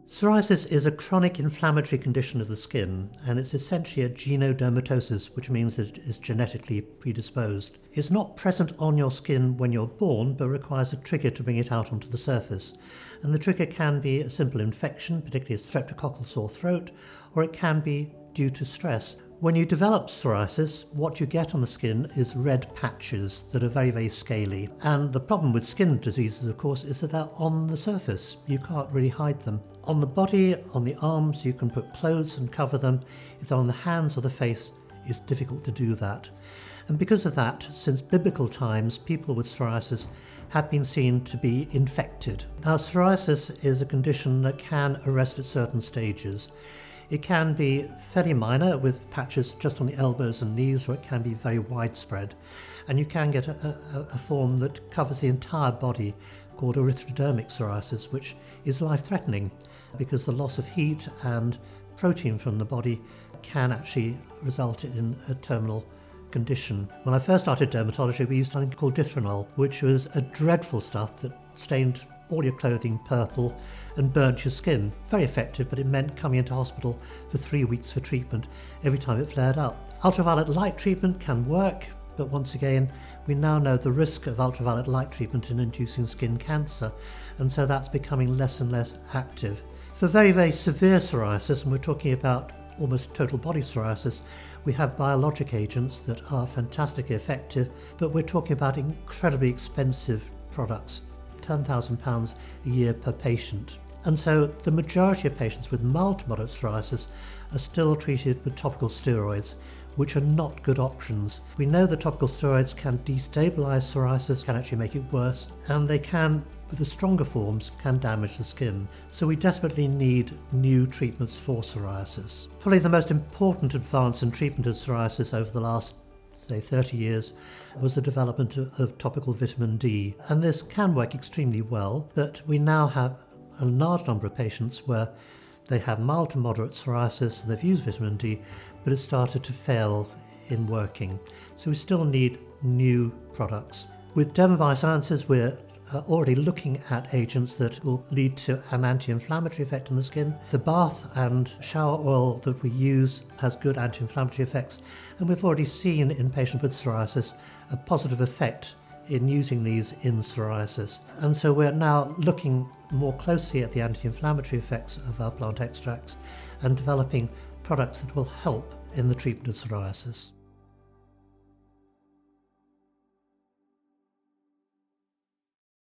Psoriasis is a chronic inflammatory condition of the skin, and it's essentially a genodermatosis, which means it is genetically predisposed. It's not present on your skin when you're born, but requires a trigger to bring it out onto the surface. And the trigger can be a simple infection, particularly a streptococcal sore throat, or it can be due to stress. When you develop psoriasis, what you get on the skin is red patches that are very, very scaly. And the problem with skin diseases, of course, is that they're on the surface. You can't really hide them. On the body, on the arms, you can put clothes and cover them. If they're on the hands or the face, it's difficult to do that. And because of that, since biblical times, people with psoriasis have been seen to be infected. Now, psoriasis is a condition that can arrest at certain stages. It can be fairly minor with patches just on the elbows and knees, or it can be very widespread. And you can get a form that covers the entire body called erythrodermic psoriasis, which is life-threatening because the loss of heat and protein from the body can actually result in a terminal condition. When I first started dermatology, we used something called dithronol, which was a dreadful stuff that stained all your clothing purple and burnt your skin. Very effective, but it meant coming into hospital for 3 weeks for treatment every time it flared up. Ultraviolet light treatment can work, but once again, we now know the risk of ultraviolet light treatment in inducing skin cancer, and so that's becoming less and less active. For very, very severe psoriasis, and we're talking about almost total body psoriasis, we have biologic agents that are fantastically effective, but we're talking about incredibly expensive products. £10,000 a year per patient. And so the majority of patients with mild to moderate psoriasis are still treated with topical steroids, which are not good options. We know that topical steroids can destabilize psoriasis, can actually make it worse, and they can, with the stronger forms, can damage the skin. So we desperately need new treatments for psoriasis. Probably the most important advance in treatment of psoriasis over the last 30 years was the development of topical vitamin D, and this can work extremely well, but we now have a large number of patients where they have mild to moderate psoriasis and they've used vitamin D, but it's started to fail in working. So we still need new products. With Derma Biosciences, we're already looking at agents that will lead to an anti-inflammatory effect on the skin. The bath and shower oil that we use has good anti-inflammatory effects, and we've already seen in patients with psoriasis a positive effect in using these in psoriasis. And so we're now looking more closely at the anti-inflammatory effects of our plant extracts and developing products that will help in the treatment of psoriasis.